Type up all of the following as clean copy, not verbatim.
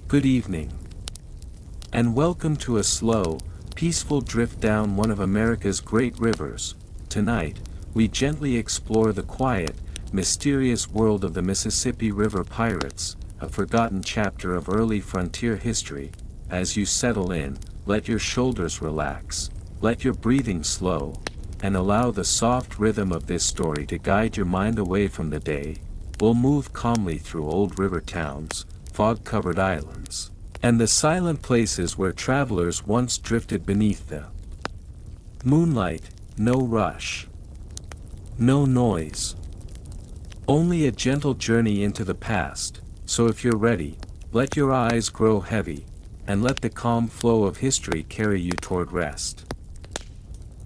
Good evening. And welcome to a slow, peaceful drift down one of America's great rivers. Tonight, we gently explore the quiet, mysterious world of the Mississippi River pirates, a forgotten chapter of early frontier history. As you settle in, let your shoulders relax, let your breathing slow, and allow the soft rhythm of this story to guide your mind away from the day. We'll move calmly through old river towns, fog-covered islands, and the silent places where travelers once drifted beneath the moonlight. No rush, no noise, only a gentle journey into the past. So if you're ready, let your eyes grow heavy, and let the calm flow of history carry you toward rest.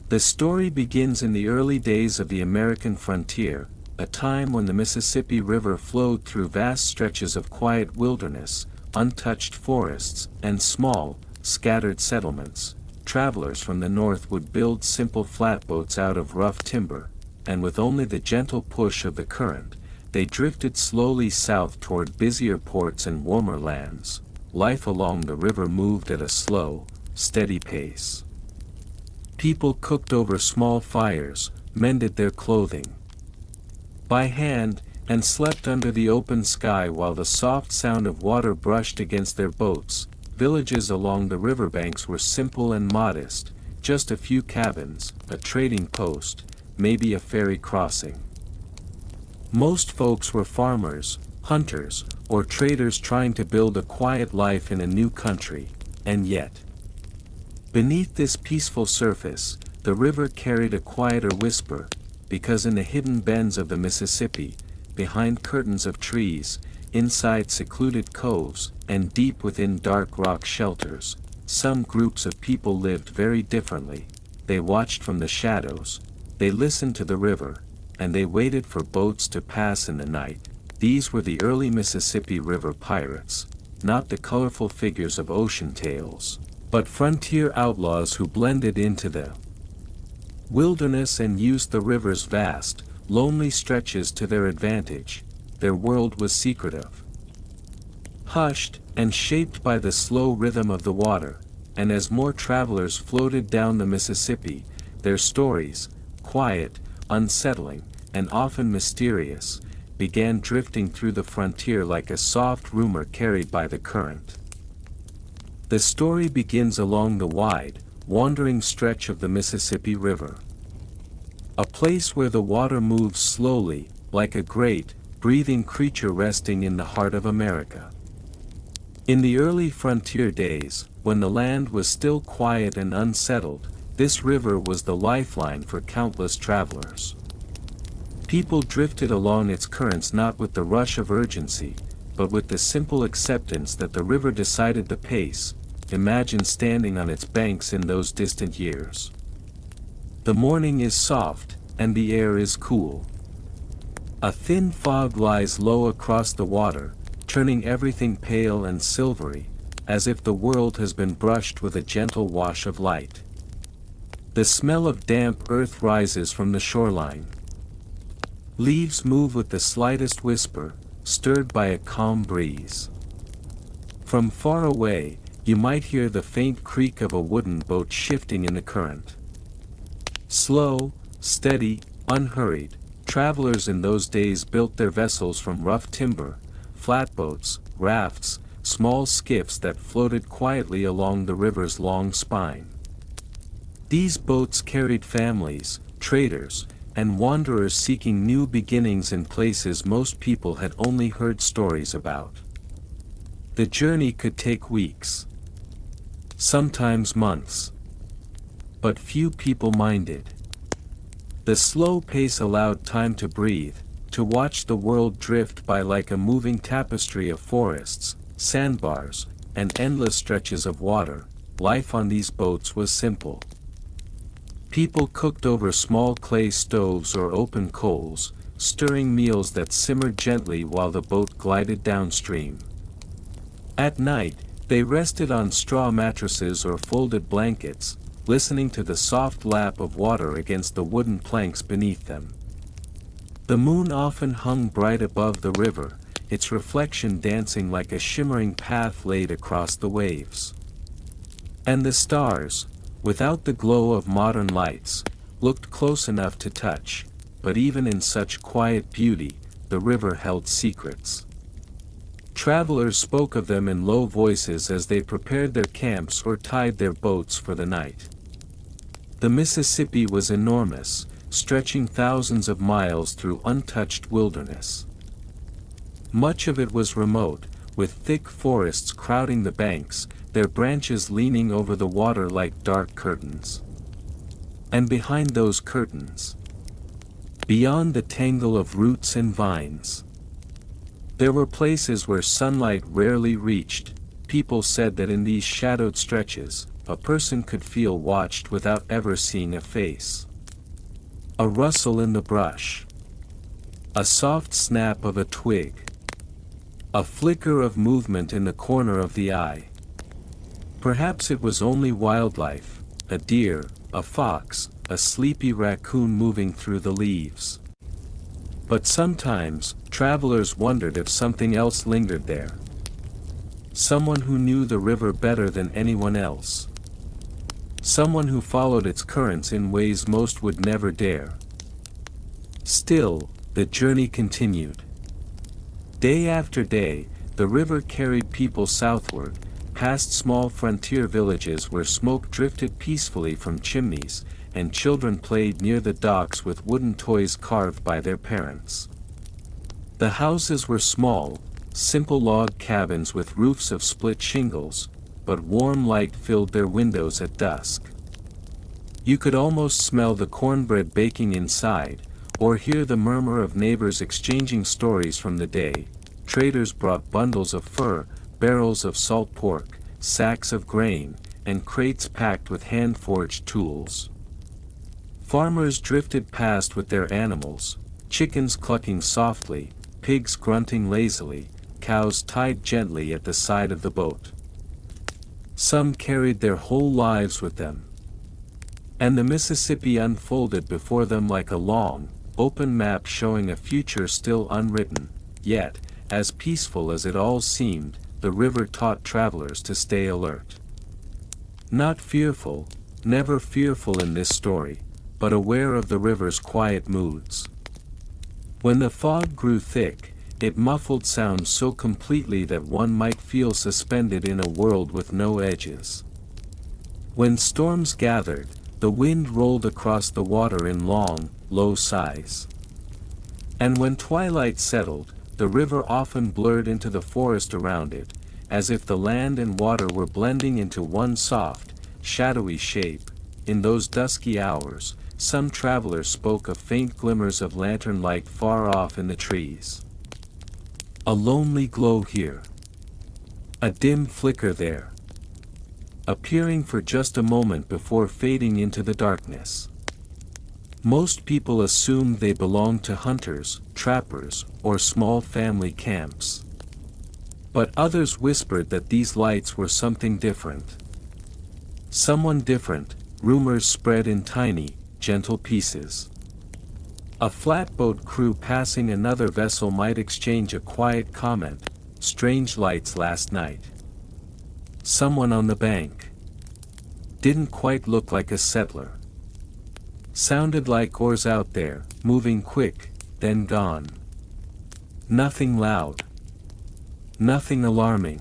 The story begins in the early days of the American frontier, a time when the Mississippi River flowed through vast stretches of quiet wilderness, untouched forests, and small, scattered settlements. Travelers from the north would build simple flatboats out of rough timber, and with only the gentle push of the current, they drifted slowly south toward busier ports and warmer lands. Life along the river moved at a slow, steady pace. People cooked over small fires, mended their clothing by hand, and slept under the open sky while the soft sound of water brushed against their boats. Villages along the riverbanks were simple and modest, just a few cabins, a trading post, maybe a ferry crossing. Most folks were farmers, hunters, or traders trying to build a quiet life in a new country, and yet, beneath this peaceful surface, the river carried a quieter whisper, because in the hidden bends of the Mississippi, behind curtains of trees, inside secluded coves, and deep within dark rock shelters, some groups of people lived very differently. They watched from the shadows, they listened to the river, and they waited for boats to pass in the night. These were the early Mississippi River pirates, not the colorful figures of ocean tales, but frontier outlaws who blended into the wilderness and used the river's vast, lonely stretches to their advantage. Their world was secretive, hushed, and shaped by the slow rhythm of the water, and as more travelers floated down the Mississippi, their stories, quiet, unsettling, and often mysterious, began drifting through the frontier like a soft rumor carried by the current. The story begins along the wide, wandering stretch of the Mississippi River. A place where the water moves slowly, like a great, breathing creature resting in the heart of America. In the early frontier days, when the land was still quiet and unsettled, this river was the lifeline for countless travelers. People drifted along its currents not with the rush of urgency, but with the simple acceptance that the river decided the pace. Imagine standing on its banks in those distant years. The morning is soft, and the air is cool. A thin fog lies low across the water, turning everything pale and silvery, as if the world has been brushed with a gentle wash of light. The smell of damp earth rises from the shoreline. Leaves move with the slightest whisper, stirred by a calm breeze. From far away, you might hear the faint creak of a wooden boat shifting in the current. Slow, steady, unhurried, travelers in those days built their vessels from rough timber, flatboats, rafts, small skiffs that floated quietly along the river's long spine. These boats carried families, traders, and wanderers seeking new beginnings in places most people had only heard stories about. The journey could take weeks, sometimes months. But few people minded. The slow pace allowed time to breathe, to watch the world drift by like a moving tapestry of forests, sandbars, and endless stretches of water. Life on these boats was simple. People cooked over small clay stoves or open coals, stirring meals that simmered gently while the boat glided downstream. At night, they rested on straw mattresses or folded blankets, listening to the soft lap of water against the wooden planks beneath them. The moon often hung bright above the river, its reflection dancing like a shimmering path laid across the waves. And the stars, without the glow of modern lights, looked close enough to touch, but even in such quiet beauty, the river held secrets. Travelers spoke of them in low voices as they prepared their camps or tied their boats for the night. The Mississippi was enormous, stretching thousands of miles through untouched wilderness. Much of it was remote, with thick forests crowding the banks, their branches leaning over the water like dark curtains. And behind those curtains, beyond the tangle of roots and vines, there were places where sunlight rarely reached. People said that in these shadowed stretches, a person could feel watched without ever seeing a face. A rustle in the brush, a soft snap of a twig, a flicker of movement in the corner of the eye. Perhaps it was only wildlife, a deer, a fox, a sleepy raccoon moving through the leaves. But sometimes, travelers wondered if something else lingered there. Someone who knew the river better than anyone else. Someone who followed its currents in ways most would never dare. Still, the journey continued. Day after day, the river carried people southward, past small frontier villages where smoke drifted peacefully from chimneys, and children played near the docks with wooden toys carved by their parents. The houses were small, simple log cabins with roofs of split shingles, but warm light filled their windows at dusk. You could almost smell the cornbread baking inside, or hear the murmur of neighbors exchanging stories from the day. Traders brought bundles of fur, barrels of salt pork, sacks of grain, and crates packed with hand-forged tools. Farmers drifted past with their animals, chickens clucking softly, pigs grunting lazily, cows tied gently at the side of the boat. Some carried their whole lives with them. And the Mississippi unfolded before them like a long, open map showing a future still unwritten, yet, as peaceful as it all seemed, the river taught travelers to stay alert. Not fearful, never fearful in this story, but aware of the river's quiet moods. When the fog grew thick, it muffled sound so completely that one might feel suspended in a world with no edges. When storms gathered, the wind rolled across the water in long, low sighs. And when twilight settled, the river often blurred into the forest around it, as if the land and water were blending into one soft, shadowy shape. In those dusky hours, some travelers spoke of faint glimmers of lantern light far off in the trees. A lonely glow here. A dim flicker there. Appearing for just a moment before fading into the darkness. Most people assumed they belonged to hunters, trappers, or small family camps. But others whispered that these lights were something different. Someone different, rumors spread in tiny, gentle pieces. A flatboat crew passing another vessel might exchange a quiet comment, "Strange lights last night." Someone on the bank. Didn't quite look like a settler. Sounded like oars out there, moving quick, then gone. Nothing loud. Nothing alarming.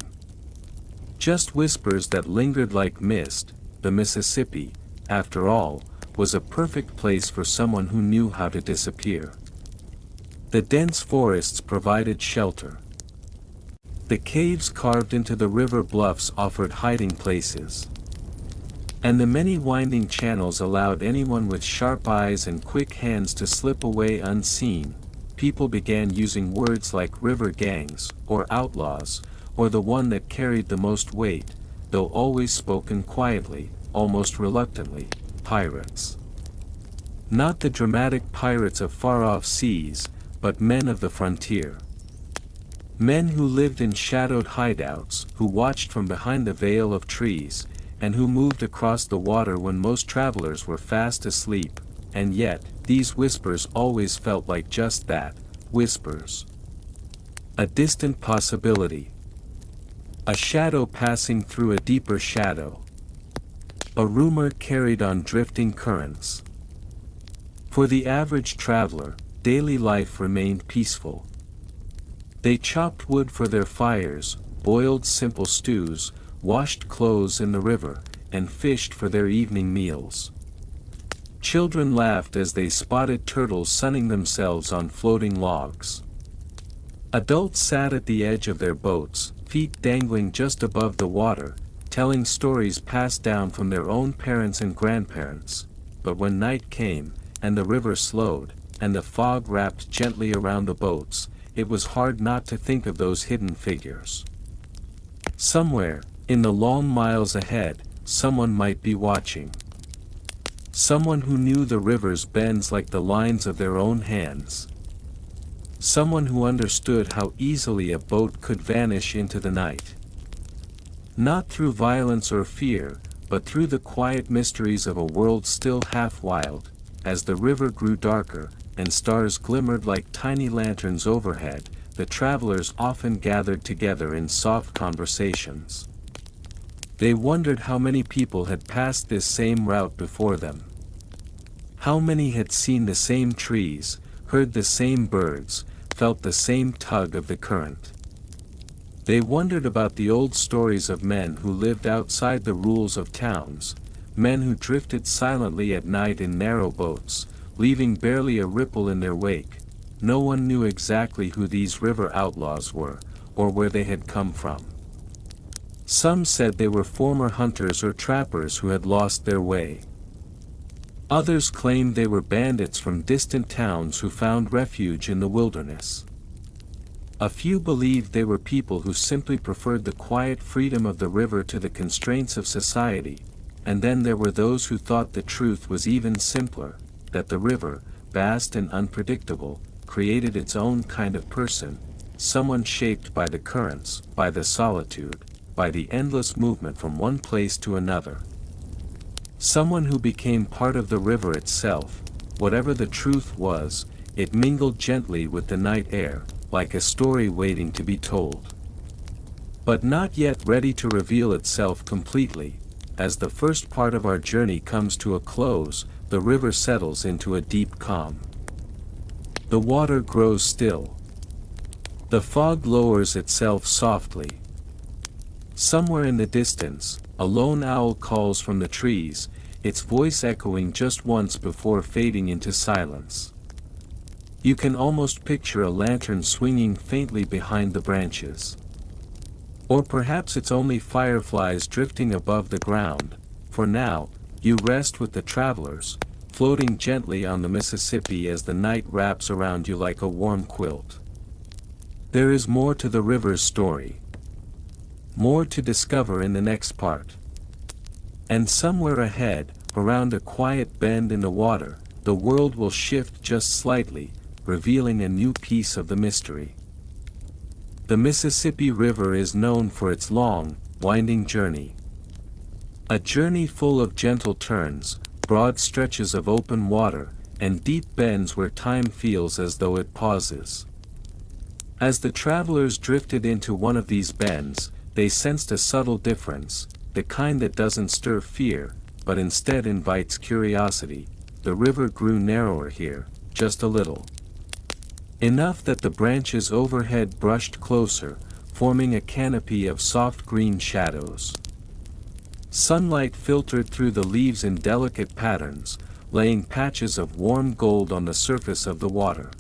Just whispers that lingered like mist. The Mississippi, after all, was a perfect place for someone who knew how to disappear. The dense forests provided shelter. The caves carved into the river bluffs offered hiding places. And the many winding channels allowed anyone with sharp eyes and quick hands to slip away unseen. People began using words like river gangs, or outlaws, or the one that carried the most weight, though always spoken quietly, almost reluctantly, pirates. Not the dramatic pirates of far-off seas, but men of the frontier. Men who lived in shadowed hideouts, who watched from behind the veil of trees, and who moved across the water when most travelers were fast asleep, and yet, these whispers always felt like just that, whispers. A distant possibility. A shadow passing through a deeper shadow. A rumor carried on drifting currents. For the average traveler, daily life remained peaceful. They chopped wood for their fires, boiled simple stews, washed clothes in the river, and fished for their evening meals. Children laughed as they spotted turtles sunning themselves on floating logs. Adults sat at the edge of their boats, feet dangling just above the water, telling stories passed down from their own parents and grandparents. But when night came, and the river slowed, and the fog wrapped gently around the boats, it was hard not to think of those hidden figures. Somewhere, in the long miles ahead, someone might be watching. Someone who knew the river's bends like the lines of their own hands. Someone who understood how easily a boat could vanish into the night. Not through violence or fear, but through the quiet mysteries of a world still half wild. As the river grew darker, and stars glimmered like tiny lanterns overhead, the travelers often gathered together in soft conversations. They wondered how many people had passed this same route before them. How many had seen the same trees, heard the same birds, felt the same tug of the current. They wondered about the old stories of men who lived outside the rules of towns, men who drifted silently at night in narrow boats, leaving barely a ripple in their wake. No one knew exactly who these river outlaws were, or where they had come from. Some said they were former hunters or trappers who had lost their way. Others claimed they were bandits from distant towns who found refuge in the wilderness. A few believed they were people who simply preferred the quiet freedom of the river to the constraints of society, and then there were those who thought the truth was even simpler, that the river, vast and unpredictable, created its own kind of person, someone shaped by the currents, by the solitude, by the endless movement from one place to another. Someone who became part of the river itself. Whatever the truth was, it mingled gently with the night air, like a story waiting to be told. But not yet ready to reveal itself completely. As the first part of our journey comes to a close, the river settles into a deep calm. The water grows still. The fog lowers itself softly. Somewhere in the distance, a lone owl calls from the trees, its voice echoing just once before fading into silence. You can almost picture a lantern swinging faintly behind the branches. Or perhaps it's only fireflies drifting above the ground. For now, you rest with the travelers, floating gently on the Mississippi as the night wraps around you like a warm quilt. There is more to the river's story. More to discover in the next part. And somewhere ahead, around a quiet bend in the water, the world will shift just slightly, revealing a new piece of the mystery. The Mississippi River is known for its long, winding journey. A journey full of gentle turns, broad stretches of open water, and deep bends where time feels as though it pauses. As the travelers drifted into one of these bends, they sensed a subtle difference, the kind that doesn't stir fear, but instead invites curiosity. The river grew narrower here, just a little. Enough that the branches overhead brushed closer, forming a canopy of soft green shadows. Sunlight filtered through the leaves in delicate patterns, laying patches of warm gold on the surface of the water.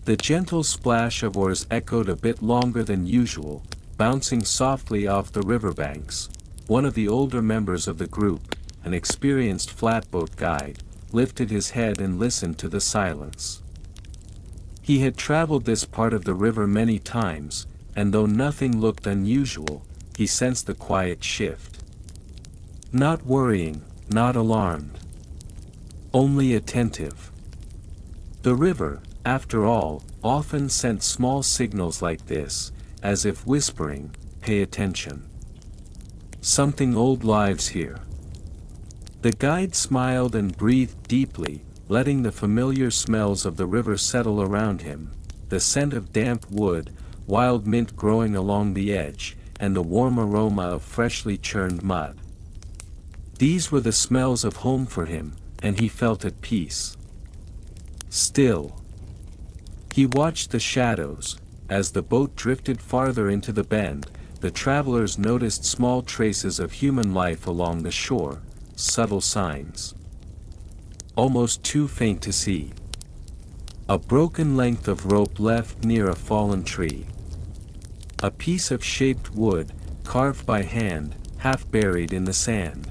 The gentle splash of oars echoed a bit longer than usual, bouncing softly off the riverbanks. One of the older members of the group, an experienced flatboat guide, lifted his head and listened to the silence. He had traveled this part of the river many times, and though nothing looked unusual, he sensed the quiet shift. Not worrying, not alarmed. Only attentive. The river, after all, often sent small signals like this, as if whispering, "Pay attention. Something old lives here." The guide smiled and breathed deeply, letting the familiar smells of the river settle around him, the scent of damp wood, wild mint growing along the edge, and the warm aroma of freshly churned mud. These were the smells of home for him, and he felt at peace. Still, he watched the shadows. As the boat drifted farther into the bend, the travelers noticed small traces of human life along the shore, subtle signs. Almost too faint to see. A broken length of rope left near a fallen tree. A piece of shaped wood, carved by hand, half buried in the sand.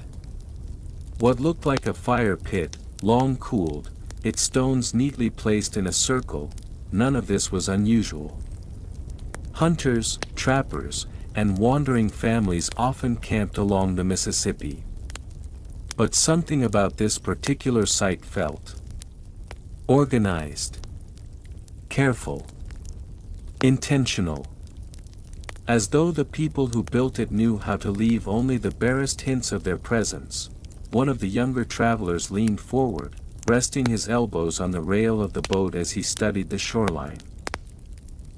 What looked like a fire pit, long cooled, its stones neatly placed in a circle. None of this was unusual. Hunters, trappers, and wandering families often camped along the Mississippi. But something about this particular site felt organized, careful, intentional. As though the people who built it knew how to leave only the barest hints of their presence. One of the younger travelers leaned forward, resting his elbows on the rail of the boat as he studied the shoreline.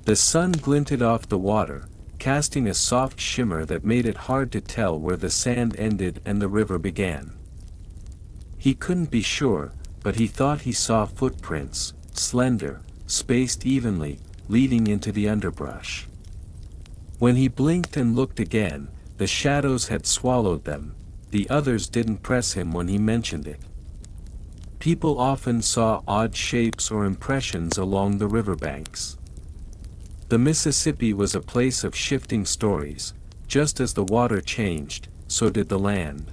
The sun glinted off the water, casting a soft shimmer that made it hard to tell where the sand ended and the river began. He couldn't be sure, but he thought he saw footprints, slender, spaced evenly, leading into the underbrush. When he blinked and looked again, the shadows had swallowed them. The others didn't press him when he mentioned it. People often saw odd shapes or impressions along the riverbanks. The Mississippi was a place of shifting stories. Just as the water changed, so did the land.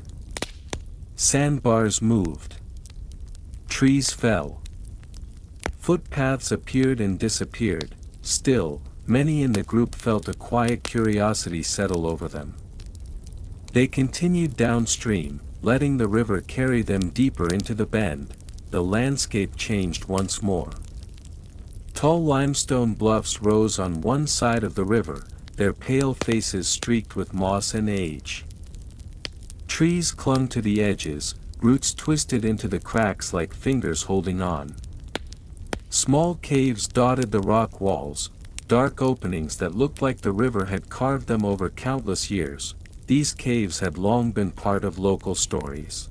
Sandbars moved. Trees fell. Footpaths appeared and disappeared. Still, many in the group felt a quiet curiosity settle over them. They continued downstream, letting the river carry them deeper into the bend. The landscape changed once more. Tall limestone bluffs rose on one side of the river, their pale faces streaked with moss and age. Trees clung to the edges, roots twisted into the cracks like fingers holding on. Small caves dotted the rock walls, dark openings that looked like the river had carved them over countless years. These caves had long been part of local stories.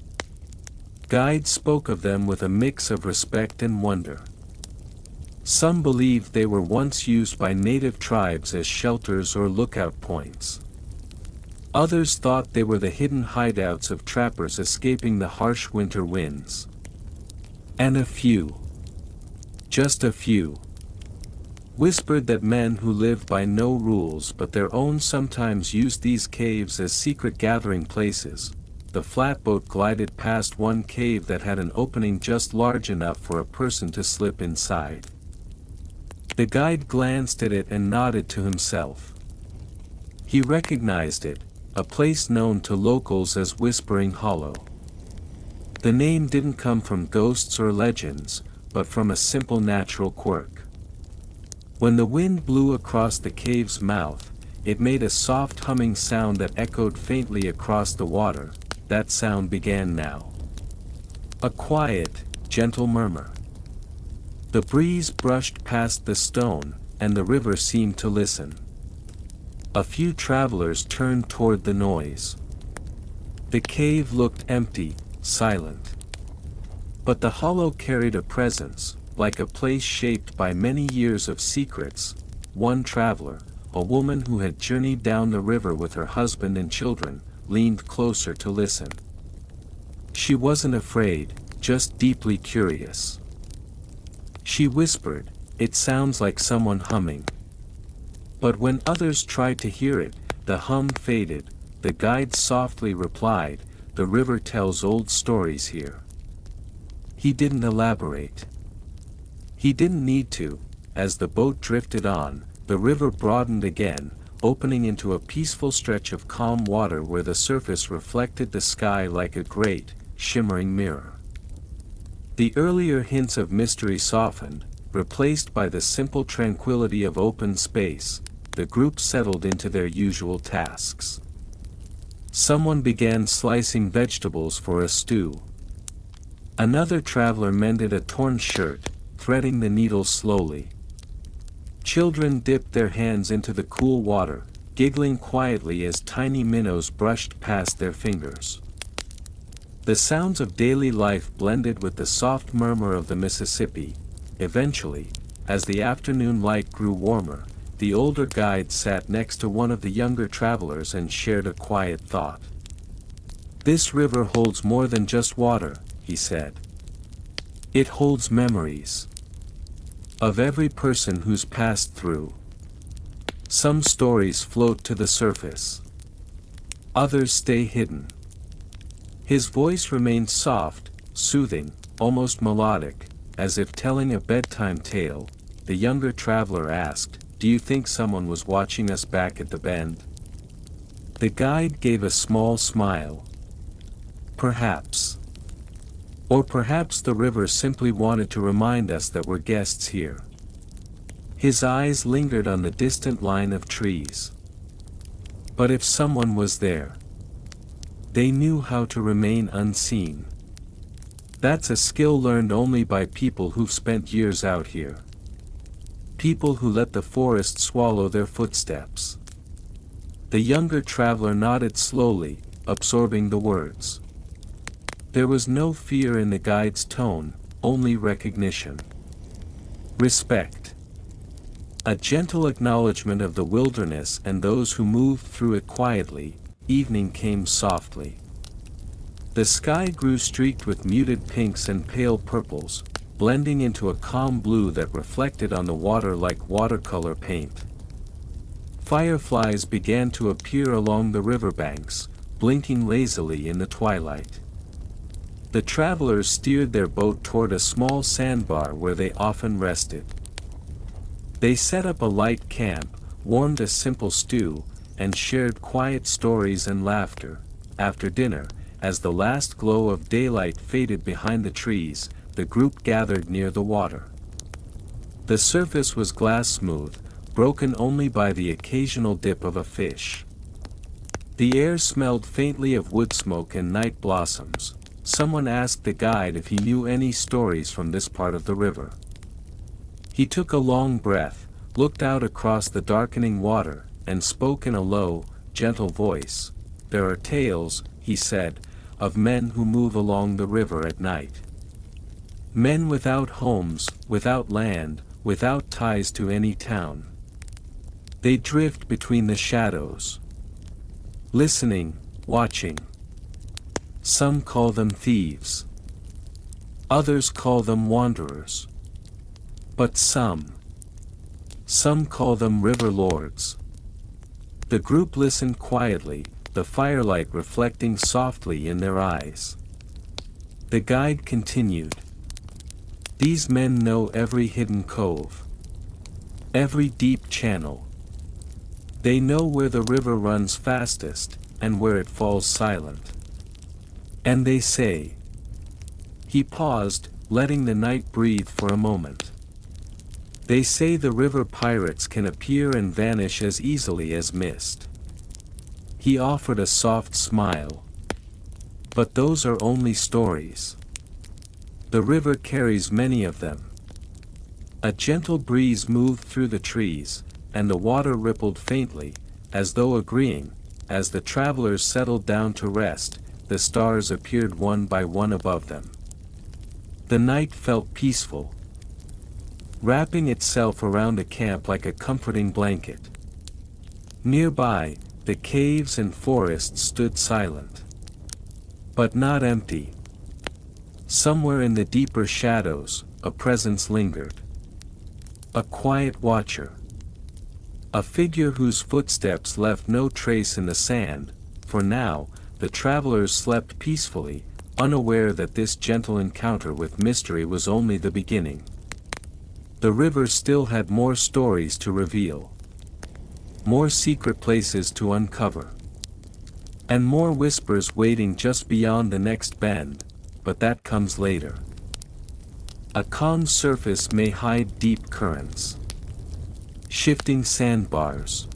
Guides spoke of them with a mix of respect and wonder. Some believed they were once used by native tribes as shelters or lookout points. Others thought they were the hidden hideouts of trappers escaping the harsh winter winds. And a few, just a few, whispered that men who lived by no rules but their own sometimes used these caves as secret gathering places. The flatboat glided past one cave that had an opening just large enough for a person to slip inside. The guide glanced at it and nodded to himself. He recognized it, a place known to locals as Whispering Hollow. The name didn't come from ghosts or legends, but from a simple natural quirk. When the wind blew across the cave's mouth, it made a soft humming sound that echoed faintly across the water. That sound began now. A quiet, gentle murmur. The breeze brushed past the stone, and the river seemed to listen. A few travelers turned toward the noise. The cave looked empty, silent. But the hollow carried a presence, like a place shaped by many years of secrets. One traveler, a woman who had journeyed down the river with her husband and children, leaned closer to listen. She wasn't afraid, just deeply curious. She whispered, "It sounds like someone humming." But when others tried to hear it, the hum faded. The guide softly replied, "The river tells old stories here." He didn't elaborate. He didn't need to. As the boat drifted on, the river broadened again, opening into a peaceful stretch of calm water where the surface reflected the sky like a great, shimmering mirror. The earlier hints of mystery softened, replaced by the simple tranquility of open space. The group settled into their usual tasks. Someone began slicing vegetables for a stew. Another traveler mended a torn shirt, threading the needle slowly. Children dipped their hands into the cool water, giggling quietly as tiny minnows brushed past their fingers. The sounds of daily life blended with the soft murmur of the Mississippi. Eventually, as the afternoon light grew warmer, the older guide sat next to one of the younger travelers and shared a quiet thought. "This river holds more than just water," he said. "It holds memories. Of every person who's passed through. Some stories float to the surface. Others stay hidden." His voice remained soft, soothing, almost melodic, as if telling a bedtime tale. The younger traveler asked, "Do you think someone was watching us back at the bend?" The guide gave a small smile. "Perhaps. Or perhaps the river simply wanted to remind us that we're guests here." His eyes lingered on the distant line of trees. But if someone was there, they knew how to remain unseen. That's a skill learned only by people who've spent years out here. People who let the forest swallow their footsteps. The younger traveler nodded slowly, absorbing the words. There was no fear in the guide's tone, only recognition. Respect. A gentle acknowledgement of the wilderness and those who moved through it quietly. Evening came softly. The sky grew streaked with muted pinks and pale purples, blending into a calm blue that reflected on the water like watercolor paint. Fireflies began to appear along the riverbanks, blinking lazily in the twilight. The travelers steered their boat toward a small sandbar where they often rested. They set up a light camp, warmed a simple stew, and shared quiet stories and laughter. After dinner, as the last glow of daylight faded behind the trees, the group gathered near the water. The surface was glass smooth, broken only by the occasional dip of a fish. The air smelled faintly of wood smoke and night blossoms. Someone asked the guide if he knew any stories from this part of the river. He took a long breath, looked out across the darkening water, and spoke in a low, gentle voice. "There are tales," he said, "of men who move along the river at night. Men without homes, without land, without ties to any town. They drift between the shadows. Listening, watching. Some call them thieves. Others call them wanderers. But some call them river lords." The group listened quietly, the firelight reflecting softly in their eyes. The guide continued. "These men know every hidden cove, every deep channel. They know where the river runs fastest, and where it falls silent. And they say..." He paused, letting the night breathe for a moment. "They say the river pirates can appear and vanish as easily as mist." He offered a soft smile. "But those are only stories. The river carries many of them." A gentle breeze moved through the trees, and the water rippled faintly, as though agreeing. As the travelers settled down to rest, the stars appeared one by one above them. The night felt peaceful, wrapping itself around the camp like a comforting blanket. Nearby, the caves and forests stood silent. But not empty. Somewhere in the deeper shadows, a presence lingered. A quiet watcher. A figure whose footsteps left no trace in the sand. For now, the travelers slept peacefully, unaware that this gentle encounter with mystery was only the beginning. The river still had more stories to reveal. More secret places to uncover. And more whispers waiting just beyond the next bend, but that comes later. A calm surface may hide deep currents. Shifting sandbars.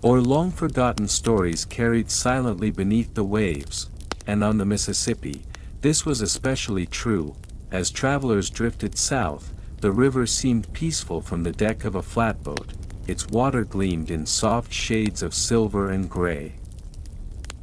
Or long-forgotten stories carried silently beneath the waves. And on the Mississippi, this was especially true. As travelers drifted south, the river seemed peaceful from the deck of a flatboat, its water gleamed in soft shades of silver and gray,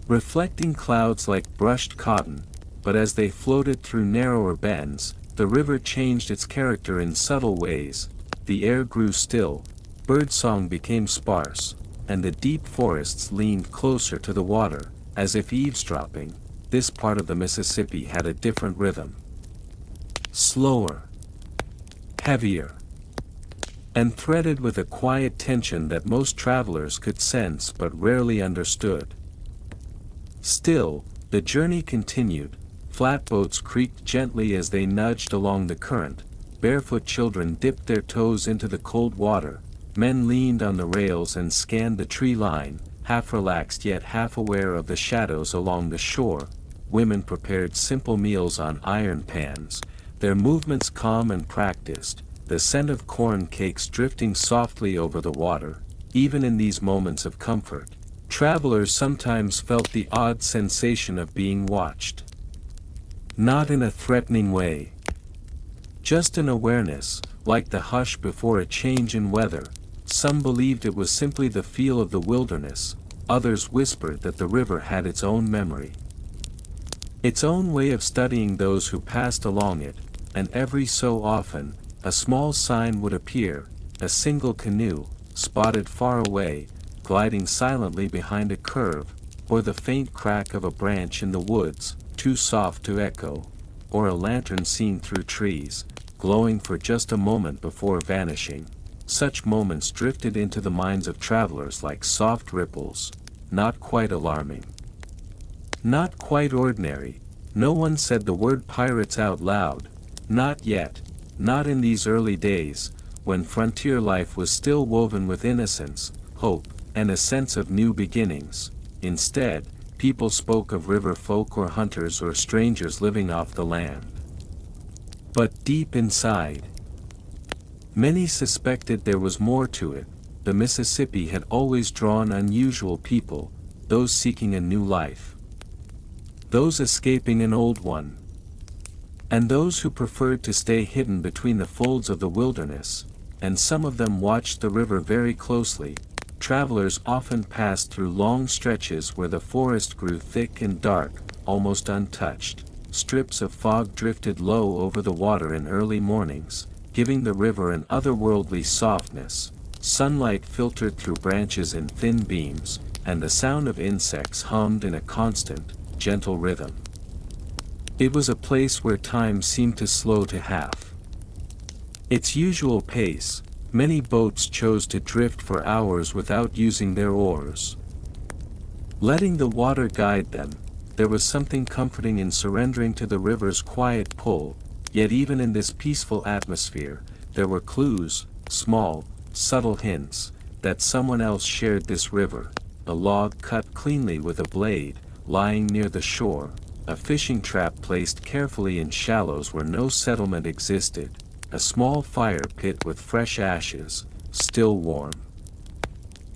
reflecting clouds like brushed cotton. But as they floated through narrower bends, the river changed its character in subtle ways. The air grew still, birdsong became sparse, and the deep forests leaned closer to the water, as if eavesdropping. This part of the Mississippi had a different rhythm. Slower, heavier, and threaded with a quiet tension that most travelers could sense but rarely understood. Still, the journey continued. Flatboats creaked gently as they nudged along the current, barefoot children dipped their toes into the cold water, men leaned on the rails and scanned the tree line, half relaxed yet half aware of the shadows along the shore. Women prepared simple meals on iron pans, their movements calm and practiced, the scent of corn cakes drifting softly over the water. Even in these moments of comfort, travelers sometimes felt the odd sensation of being watched. Not in a threatening way. Just an awareness, like the hush before a change in weather. Some believed it was simply the feel of the wilderness, others whispered that the river had its own memory, its own way of studying those who passed along it, and every so often, a small sign would appear, a single canoe, spotted far away, gliding silently behind a curve, or the faint crack of a branch in the woods, too soft to echo, or a lantern seen through trees, glowing for just a moment before vanishing. Such moments drifted into the minds of travelers like soft ripples, not quite alarming, not quite ordinary. No one said the word pirates out loud, not yet, not in these early days, when frontier life was still woven with innocence, hope, and a sense of new beginnings. Instead, people spoke of river folk or hunters or strangers living off the land. But deep inside, many suspected there was more to it. The Mississippi had always drawn unusual people, those seeking a new life, those escaping an old one, and those who preferred to stay hidden between the folds of the wilderness, and some of them watched the river very closely. Travelers often passed through long stretches where the forest grew thick and dark, almost untouched. Strips of fog drifted low over the water in early mornings, giving the river an otherworldly softness. Sunlight filtered through branches in thin beams, and the sound of insects hummed in a constant, gentle rhythm. It was a place where time seemed to slow to half its usual pace. Many boats chose to drift for hours without using their oars, letting the water guide them. There was something comforting in surrendering to the river's quiet pull. Yet even in this peaceful atmosphere, there were clues, small, subtle hints, that someone else shared this river. A log cut cleanly with a blade, lying near the shore, a fishing trap placed carefully in shallows where no settlement existed, a small fire pit with fresh ashes, still warm.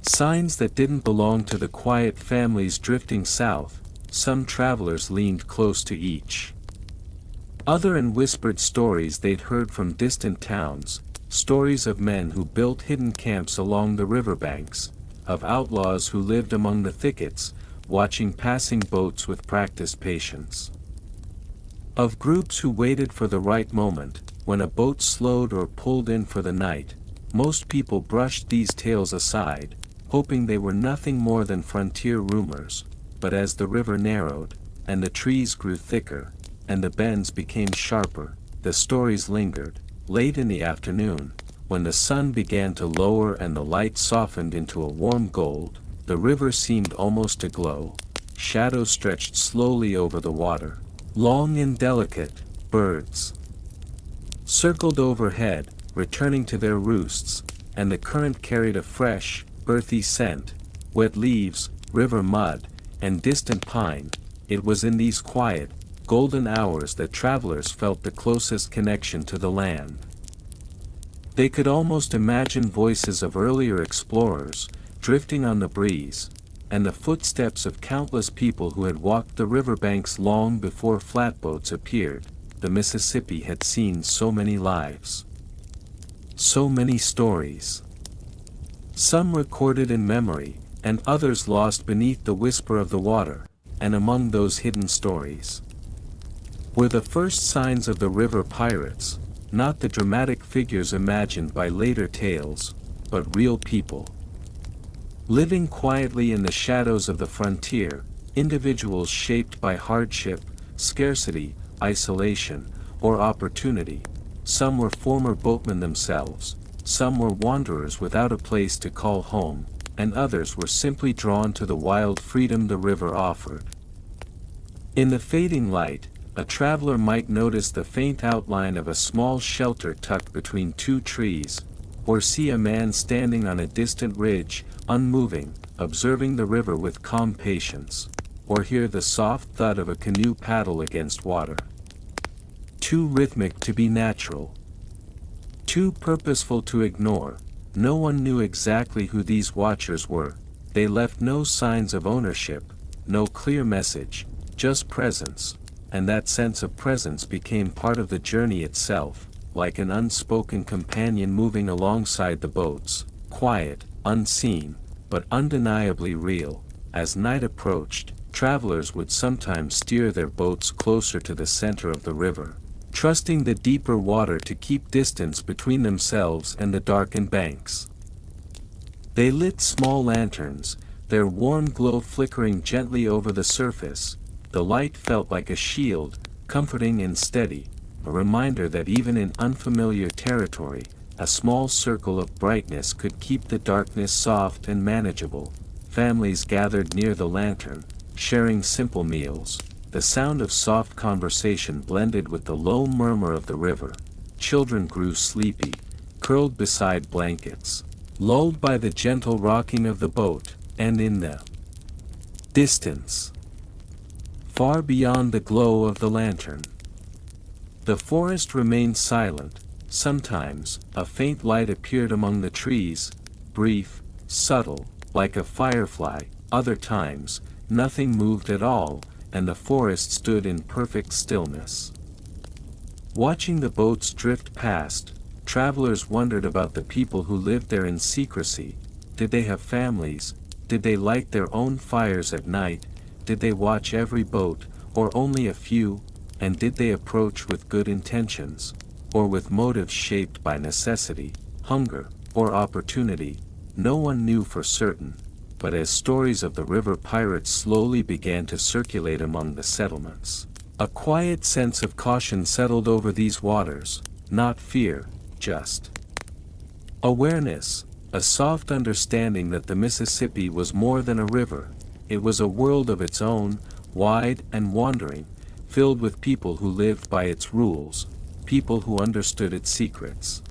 Signs that didn't belong to the quiet families drifting south. Some travelers leaned close to each other and whispered stories they'd heard from distant towns, stories of men who built hidden camps along the riverbanks, of outlaws who lived among the thickets, watching passing boats with practiced patience, of groups who waited for the right moment. When a boat slowed or pulled in for the night, most people brushed these tales aside, hoping they were nothing more than frontier rumors. But as the river narrowed, and the trees grew thicker, and the bends became sharper, the stories lingered. Late in the afternoon, when the sun began to lower and the light softened into a warm gold, the river seemed almost to glow. Shadows stretched slowly over the water. Long and delicate, birds circled overhead, returning to their roosts, and the current carried a fresh, earthy scent, wet leaves, river mud, and distant pine. It was in these quiet, golden hours that travelers felt the closest connection to the land. They could almost imagine voices of earlier explorers, drifting on the breeze, and the footsteps of countless people who had walked the riverbanks long before flatboats appeared. The Mississippi had seen so many lives, so many stories. Some recorded in memory, and others lost beneath the whisper of the water, and among those hidden stories were the first signs of the river pirates, not the dramatic figures imagined by later tales, but real people. Living quietly in the shadows of the frontier, individuals shaped by hardship, scarcity, isolation, or opportunity. Some were former boatmen themselves, some were wanderers without a place to call home, and others were simply drawn to the wild freedom the river offered. In the fading light, a traveler might notice the faint outline of a small shelter tucked between two trees, or see a man standing on a distant ridge, unmoving, observing the river with calm patience, or hear the soft thud of a canoe paddle against water. Too rhythmic to be natural, too purposeful to ignore, no one knew exactly who these watchers were. They left no signs of ownership, no clear message, just presence, and that sense of presence became part of the journey itself, like an unspoken companion moving alongside the boats, quiet, unseen, but undeniably real. As night approached, travelers would sometimes steer their boats closer to the center of the river, trusting the deeper water to keep distance between themselves and the darkened banks. They lit small lanterns, their warm glow flickering gently over the surface. The light felt like a shield, comforting and steady, a reminder that even in unfamiliar territory, a small circle of brightness could keep the darkness soft and manageable. Families gathered near the lantern, sharing simple meals. The sound of soft conversation blended with the low murmur of the river. Children grew sleepy, curled beside blankets, lulled by the gentle rocking of the boat, and in the distance, far beyond the glow of the lantern, the forest remained silent. Sometimes, a faint light appeared among the trees, brief, subtle, like a firefly. Other times, nothing moved at all, and the forest stood in perfect stillness. Watching the boats drift past, travelers wondered about the people who lived there in secrecy. Did they have families? Did they light their own fires at night? Did they watch every boat, or only a few? And did they approach with good intentions, or with motives shaped by necessity, hunger, or opportunity? No one knew for certain, but as stories of the river pirates slowly began to circulate among the settlements, a quiet sense of caution settled over these waters, not fear, just awareness, a soft understanding that the Mississippi was more than a river. It was a world of its own, wide and wandering, filled with people who lived by its rules, people who understood its secrets,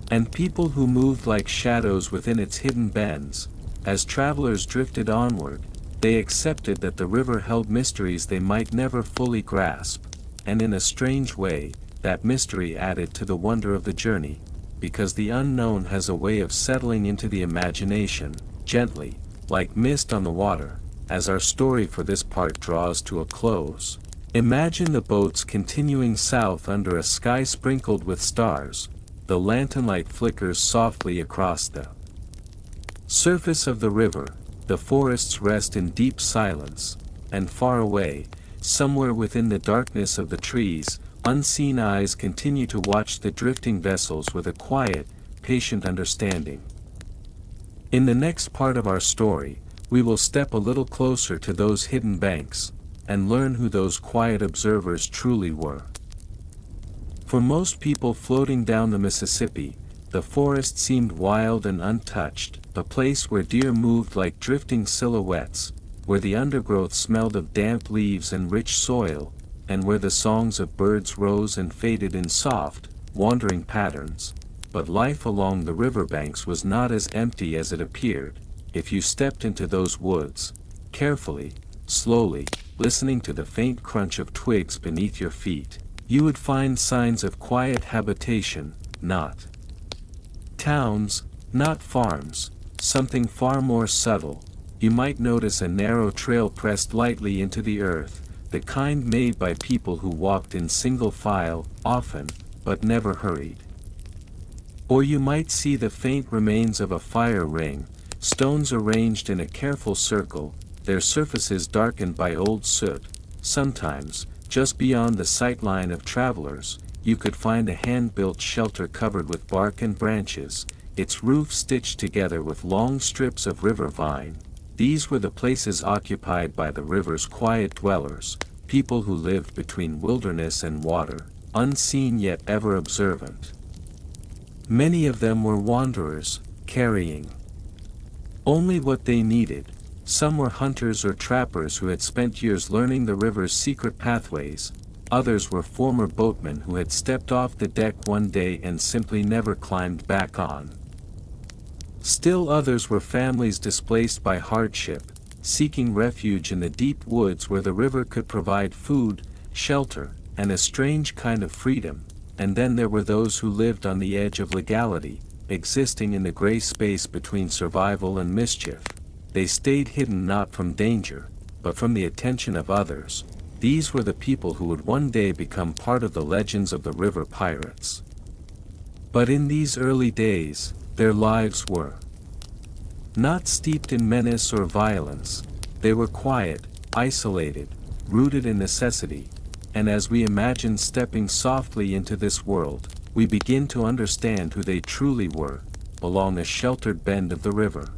and people who moved like shadows within its hidden bends. As travelers drifted onward, they accepted that the river held mysteries they might never fully grasp, and in a strange way, that mystery added to the wonder of the journey, because the unknown has a way of settling into the imagination, gently, like mist on the water. As our story for this part draws to a close, imagine the boats continuing south under a sky sprinkled with stars. The lantern light flickers softly across the surface of the river, the forests rest in deep silence, and far away, somewhere within the darkness of the trees, unseen eyes continue to watch the drifting vessels with a quiet, patient understanding. In the next part of our story, we will step a little closer to those hidden banks, and learn who those quiet observers truly were. For most people floating down the Mississippi, the forest seemed wild and untouched, a place where deer moved like drifting silhouettes, where the undergrowth smelled of damp leaves and rich soil, and where the songs of birds rose and faded in soft, wandering patterns. But life along the riverbanks was not as empty as it appeared. If you stepped into those woods, carefully, slowly, listening to the faint crunch of twigs beneath your feet, you would find signs of quiet habitation, not towns, not farms, something far more subtle. You might notice a narrow trail pressed lightly into the earth, the kind made by people who walked in single file, often, but never hurried. Or you might see the faint remains of a fire ring, stones arranged in a careful circle, their surfaces darkened by old soot. Sometimes, just beyond the sightline of travelers, you could find a hand-built shelter covered with bark and branches, its roof stitched together with long strips of river vine. These were the places occupied by the river's quiet dwellers, people who lived between wilderness and water, unseen yet ever observant. Many of them were wanderers, carrying only what they needed. Some were hunters or trappers who had spent years learning the river's secret pathways. Others were former boatmen who had stepped off the deck one day and simply never climbed back on. Still others were families displaced by hardship, seeking refuge in the deep woods where the river could provide food, shelter, and a strange kind of freedom. And then there were those who lived on the edge of legality, existing in the gray space between survival and mischief. They stayed hidden not from danger, but from the attention of others. These were the people who would one day become part of the legends of the river pirates. But in these early days, their lives were not steeped in menace or violence. They were quiet, isolated, rooted in necessity. And as we imagine stepping softly into this world, we begin to understand who they truly were, along a sheltered bend of the river.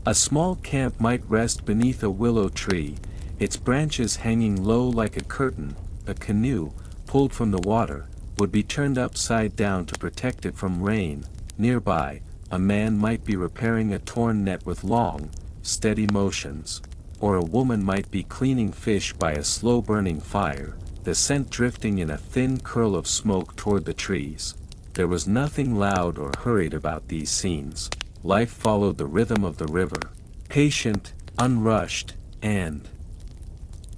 A small camp might rest beneath a willow tree, its branches hanging low like a curtain. A canoe, pulled from the water, would be turned upside down to protect it from rain. Nearby, a man might be repairing a torn net with long, steady motions. Or a woman might be cleaning fish by a slow-burning fire, the scent drifting in a thin curl of smoke toward the trees. There was nothing loud or hurried about these scenes. Life followed the rhythm of the river, patient, unrushed, and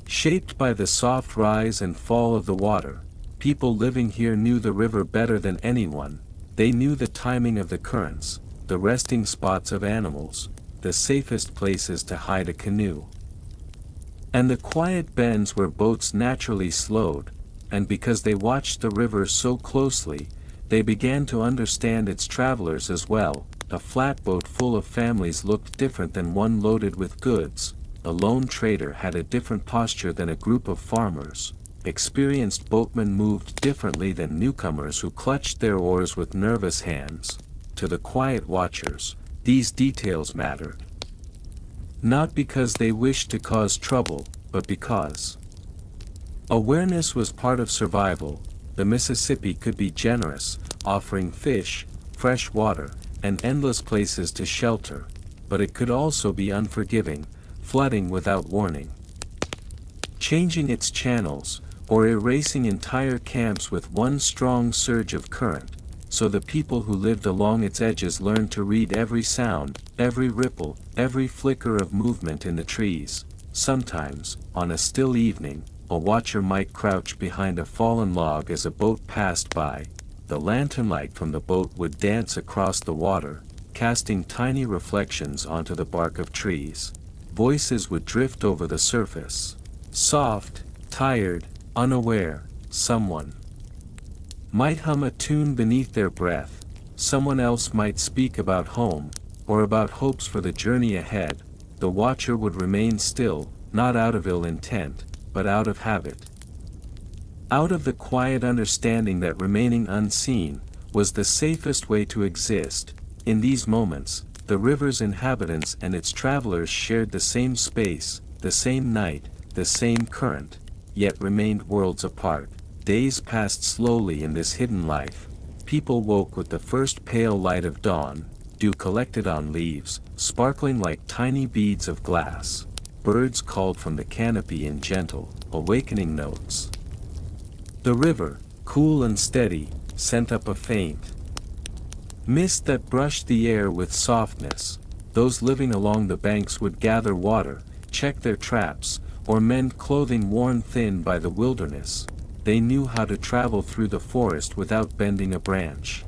shaped by the soft rise and fall of the water. People living here knew the river better than anyone. They knew the timing of the currents, the resting spots of animals, the safest places to hide a canoe, and the quiet bends where boats naturally slowed. And because they watched the river so closely, they began to understand its travelers as well. A flatboat full of families looked different than one loaded with goods. A lone trader had a different posture than a group of farmers. Experienced boatmen moved differently than newcomers who clutched their oars with nervous hands. To the quiet watchers, these details mattered. Not because they wished to cause trouble, but because awareness was part of survival. The Mississippi could be generous, offering fish, fresh water, and endless places to shelter, but it could also be unforgiving, flooding without warning, changing its channels, or erasing entire camps with one strong surge of current. So the people who lived along its edges learned to read every sound, every ripple, every flicker of movement in the trees. Sometimes, on a still evening, a watcher might crouch behind a fallen log as a boat passed by. The lantern light from the boat would dance across the water, casting tiny reflections onto the bark of trees. Voices would drift over the surface. Soft, tired, unaware. Someone might hum a tune beneath their breath. Someone else might speak about home, or about hopes for the journey ahead. The watcher would remain still, not out of ill intent, but out of habit. Out of the quiet understanding that remaining unseen was the safest way to exist. In these moments, the river's inhabitants and its travelers shared the same space, the same night, the same current, yet remained worlds apart. Days passed slowly in this hidden life. People woke with the first pale light of dawn, dew collected on leaves, sparkling like tiny beads of glass. Birds called from the canopy in gentle, awakening notes. The river, cool and steady, sent up a faint mist that brushed the air with softness. Those living along the banks would gather water, check their traps, or mend clothing worn thin by the wilderness. They knew how to travel through the forest without bending a branch,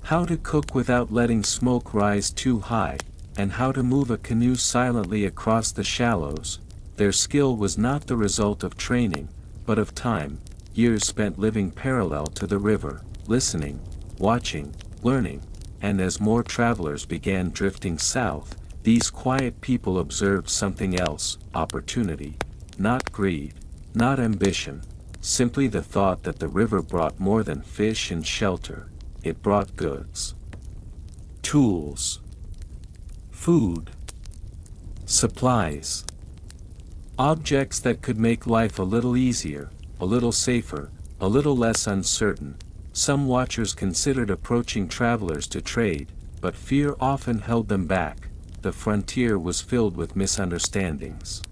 how to cook without letting smoke rise too high, and how to move a canoe silently across the shallows. Their skill was not the result of training, but of time, years spent living parallel to the river, listening, watching, learning, and as more travelers began drifting south, these quiet people observed something else: opportunity. Not greed, not ambition, simply the thought that the river brought more than fish and shelter. It brought goods, tools, food, supplies, objects that could make life a little easier, a little safer, a little less uncertain. Some watchers considered approaching travelers to trade, but fear often held them back. The frontier was filled with misunderstandings.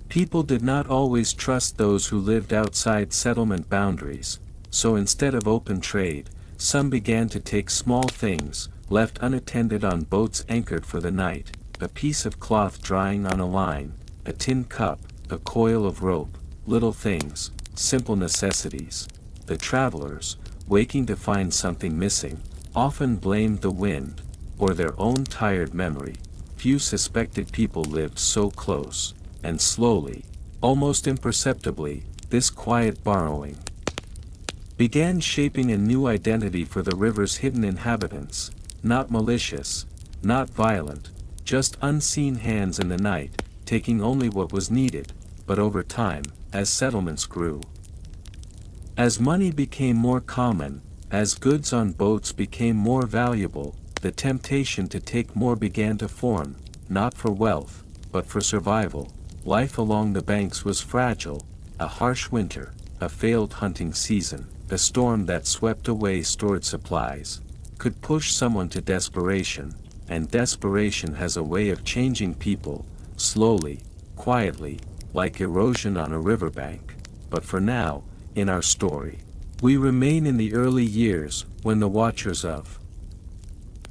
People did not always trust those who lived outside settlement boundaries, so instead of open trade, some began to take small things, left unattended on boats anchored for the night: a piece of cloth drying on a line, a tin cup, a coil of rope, little things, simple necessities. The travelers, waking to find something missing, often blamed the wind, or their own tired memory. Few suspected people lived so close, and slowly, almost imperceptibly, this quiet borrowing began shaping a new identity for the river's hidden inhabitants, not malicious, not violent, just unseen hands in the night, taking only what was needed. But over time, as settlements grew, as money became more common, as goods on boats became more valuable, the temptation to take more began to form, not for wealth, but for survival. Life along the banks was fragile: a harsh winter, a failed hunting season, a storm that swept away stored supplies, could push someone to desperation, and desperation has a way of changing people, slowly, quietly, like erosion on a riverbank. But for now, in our story, we remain in the early years, when the watchers of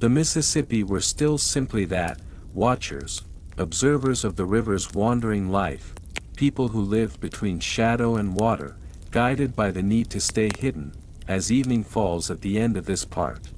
the Mississippi were still simply that: watchers, observers of the river's wandering life, people who lived between shadow and water, guided by the need to stay hidden. As evening falls at the end of this part,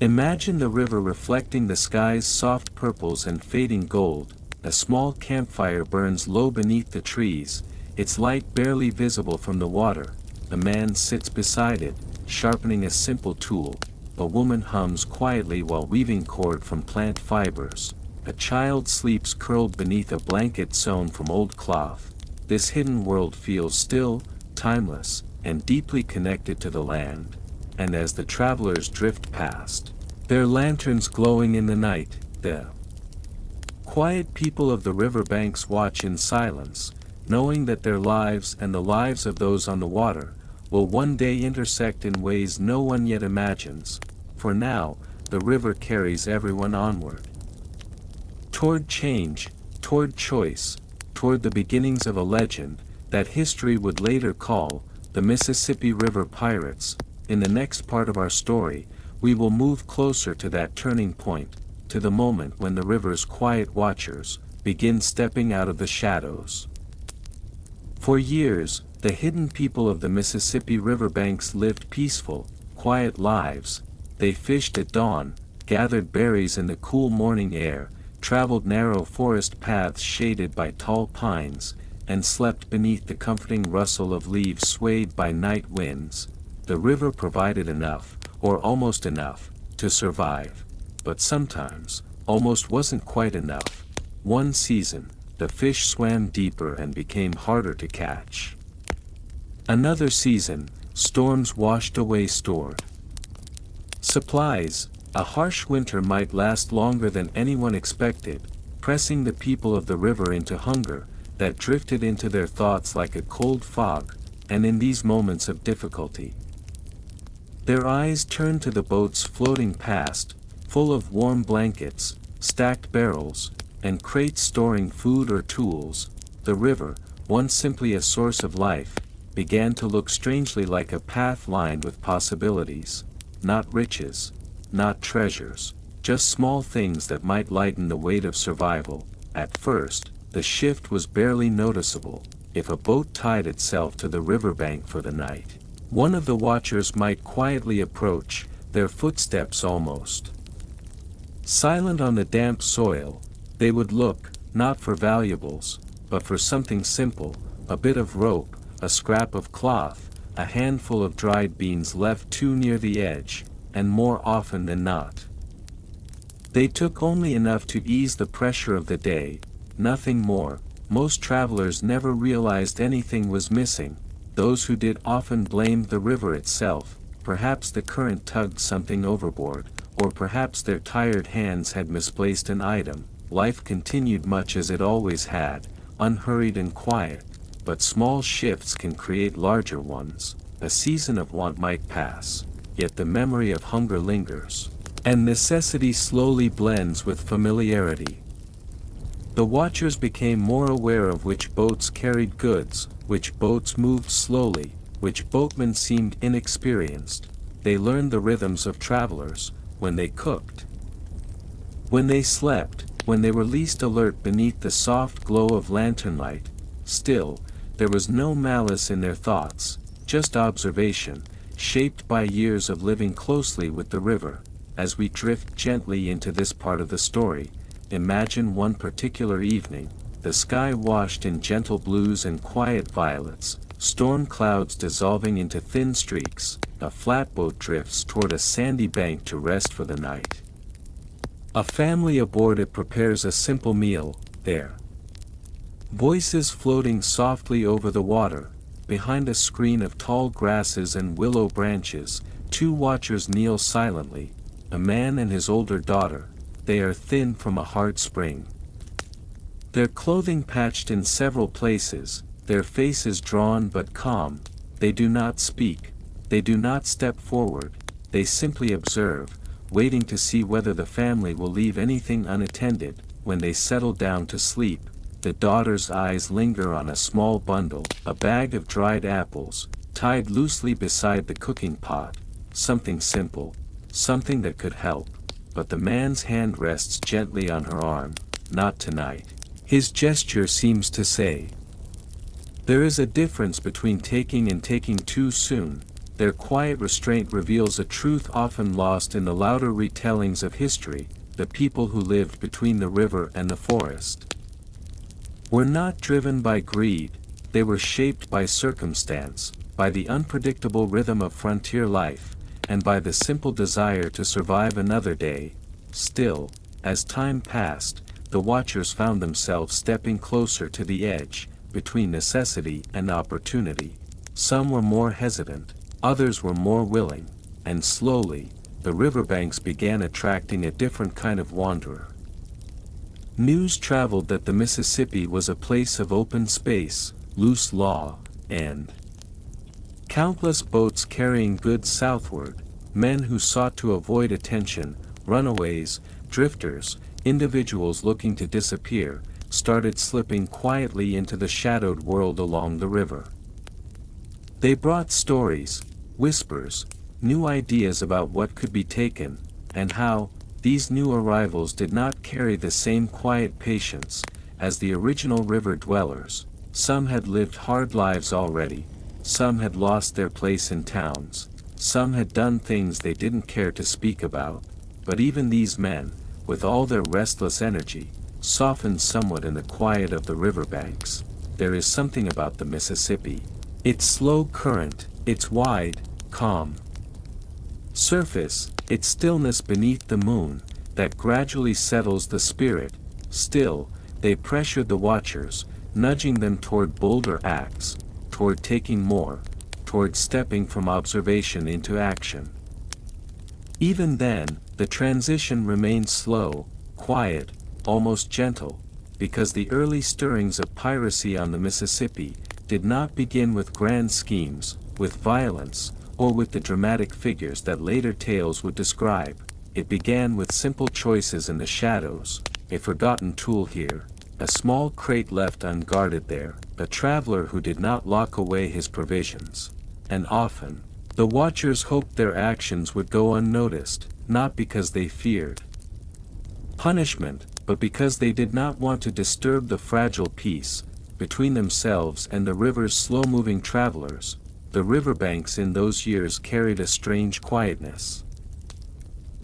imagine the river reflecting the sky's soft purples and fading gold. A small campfire burns low beneath the trees, its light barely visible from the water. A man sits beside it, sharpening a simple tool. A woman hums quietly while weaving cord from plant fibers. A child sleeps curled beneath a blanket sewn from old cloth. This hidden world feels still, timeless, and deeply connected to the land. And as the travelers drift past, their lanterns glowing in the night, the quiet people of the riverbanks watch in silence, knowing that their lives and the lives of those on the water will one day intersect in ways no one yet imagines. For now, the river carries everyone onward, toward change, toward choice, toward the beginnings of a legend that history would later call the Mississippi River Pirates. In the next part of our story, we will move closer to that turning point, to the moment when the river's quiet watchers begin stepping out of the shadows. For years, the hidden people of the Mississippi riverbanks lived peaceful, quiet lives. They fished at dawn, gathered berries in the cool morning air, traveled narrow forest paths shaded by tall pines, and slept beneath the comforting rustle of leaves swayed by night winds. The river provided enough, or almost enough, to survive. But sometimes, almost wasn't quite enough. One season, the fish swam deeper and became harder to catch. Another season, storms washed away stored supplies. A harsh winter might last longer than anyone expected, pressing the people of the river into hunger that drifted into their thoughts like a cold fog. And in these moments of difficulty, their eyes turned to the boats floating past, full of warm blankets, stacked barrels, and crates storing food or tools. The river, once simply a source of life, began to look strangely like a path lined with possibilities. Not riches, not treasures, just small things that might lighten the weight of survival. At first, the shift was barely noticeable. If a boat tied itself to the riverbank for the night, one of the watchers might quietly approach, their footsteps almost silent on the damp soil. They would look, not for valuables, but for something simple: a bit of rope, a scrap of cloth, a handful of dried beans left too near the edge, and more often than not. They took only enough to ease the pressure of the day, nothing more. Most travelers never realized anything was missing. Those who did often blamed the river itself. Perhaps the current tugged something overboard, or perhaps their tired hands had misplaced an item. Life continued much as it always had, unhurried and quiet, but small shifts can create larger ones. A season of want might pass, yet the memory of hunger lingers, and necessity slowly blends with familiarity. The watchers became more aware of which boats carried goods, which boats moved slowly, which boatmen seemed inexperienced. They learned the rhythms of travelers, when they cooked, when they slept, when they were least alert beneath the soft glow of lantern light. Still, there was no malice in their thoughts, just observation, shaped by years of living closely with the river. As we drift gently into this part of the story, imagine one particular evening, the sky washed in gentle blues and quiet violets, storm clouds dissolving into thin streaks. A flatboat drifts toward a sandy bank to rest for the night. A family aboard it prepares a simple meal, there. Voices floating softly over the water. Behind a screen of tall grasses and willow branches, two watchers kneel silently, a man and his older daughter. They are thin from a hard spring. Their clothing patched in several places, their faces drawn but calm. They do not speak, they do not step forward, they simply observe, waiting to see whether the family will leave anything unattended. When they settle down to sleep, the daughter's eyes linger on a small bundle, a bag of dried apples, tied loosely beside the cooking pot. Something simple, something that could help. But the man's hand rests gently on her arm. Not tonight. His gesture seems to say, there is a difference between taking and taking too soon. Their quiet restraint reveals a truth often lost in the louder retellings of history. The people who lived between the river and the forest were not driven by greed, they were shaped by circumstance, by the unpredictable rhythm of frontier life, and by the simple desire to survive another day. Still, as time passed, the watchers found themselves stepping closer to the edge, between necessity and opportunity. Some were more hesitant, others were more willing, and slowly, the riverbanks began attracting a different kind of wanderer. News traveled that the Mississippi was a place of open space, loose law, and countless boats carrying goods southward. Men who sought to avoid attention, runaways, drifters, individuals looking to disappear, started slipping quietly into the shadowed world along the river. They brought stories, whispers, new ideas about what could be taken, and how. These new arrivals did not carry the same quiet patience as the original river dwellers. Some had lived hard lives already, some had lost their place in towns, some had done things they didn't care to speak about. But even these men, with all their restless energy, softened somewhat in the quiet of the riverbanks. There is something about the Mississippi. Its slow current, its wide, calm surface, its stillness beneath the moon, that gradually settles the spirit. Still, they pressured the watchers, nudging them toward bolder acts, toward taking more, toward stepping from observation into action. Even then, the transition remained slow, quiet, almost gentle, because the early stirrings of piracy on the Mississippi did not begin with grand schemes, with violence, or with the dramatic figures that later tales would describe. It began with simple choices in the shadows, a forgotten tool here, a small crate left unguarded there, a traveler who did not lock away his provisions. And often, the watchers hoped their actions would go unnoticed, not because they feared punishment, but because they did not want to disturb the fragile peace between themselves and the river's slow-moving travelers. The riverbanks in those years carried a strange quietness.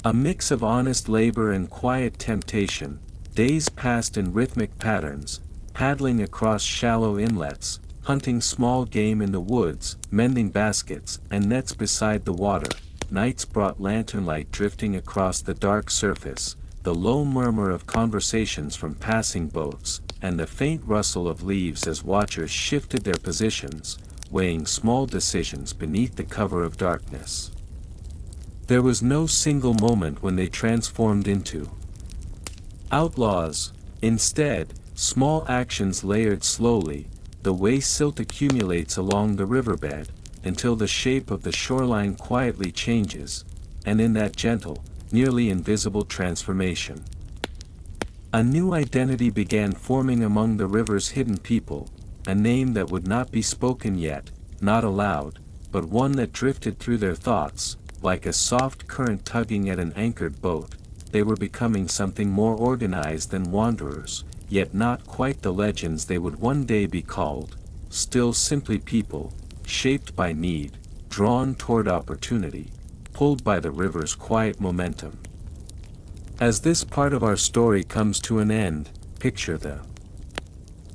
A mix of honest labor and quiet temptation. Days passed in rhythmic patterns, paddling across shallow inlets, hunting small game in the woods, mending baskets and nets beside the water. Nights brought lantern light drifting across the dark surface, the low murmur of conversations from passing boats, and the faint rustle of leaves as watchers shifted their positions, weighing small decisions beneath the cover of darkness. There was no single moment when they transformed into outlaws. Instead, small actions layered slowly, the way silt accumulates along the riverbed, until the shape of the shoreline quietly changes, and in that gentle, nearly invisible transformation, a new identity began forming among the river's hidden people, a name that would not be spoken yet, not aloud, but one that drifted through their thoughts, like a soft current tugging at an anchored boat. They were becoming something more organized than wanderers, yet not quite the legends they would one day be called, still simply people, shaped by need, drawn toward opportunity, pulled by the river's quiet momentum. As this part of our story comes to an end, picture the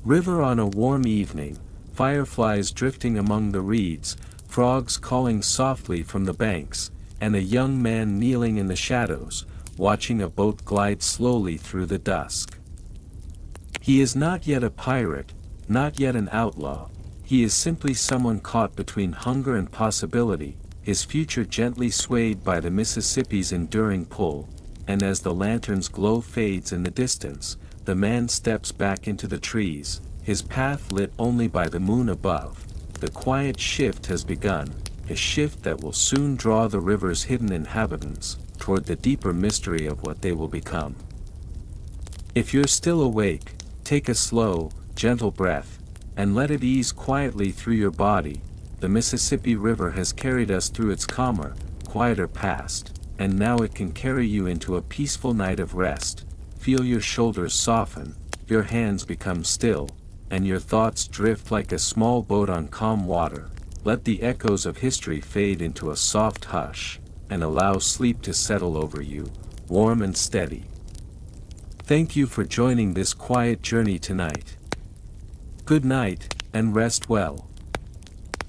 river on a warm evening, fireflies drifting among the reeds, frogs calling softly from the banks, and a young man kneeling in the shadows, watching a boat glide slowly through the dusk. He is not yet a pirate, not yet an outlaw, he is simply someone caught between hunger and possibility, his future gently swayed by the Mississippi's enduring pull, and as the lantern's glow fades in the distance, the man steps back into the trees, his path lit only by the moon above. The quiet shift has begun, a shift that will soon draw the river's hidden inhabitants toward the deeper mystery of what they will become. If you're still awake, take a slow, gentle breath, and let it ease quietly through your body. The Mississippi River has carried us through its calmer, quieter past, and now it can carry you into a peaceful night of rest. Feel your shoulders soften, your hands become still, and your thoughts drift like a small boat on calm water. Let the echoes of history fade into a soft hush, and allow sleep to settle over you, warm and steady. Thank you for joining this quiet journey tonight. Good night, and rest well.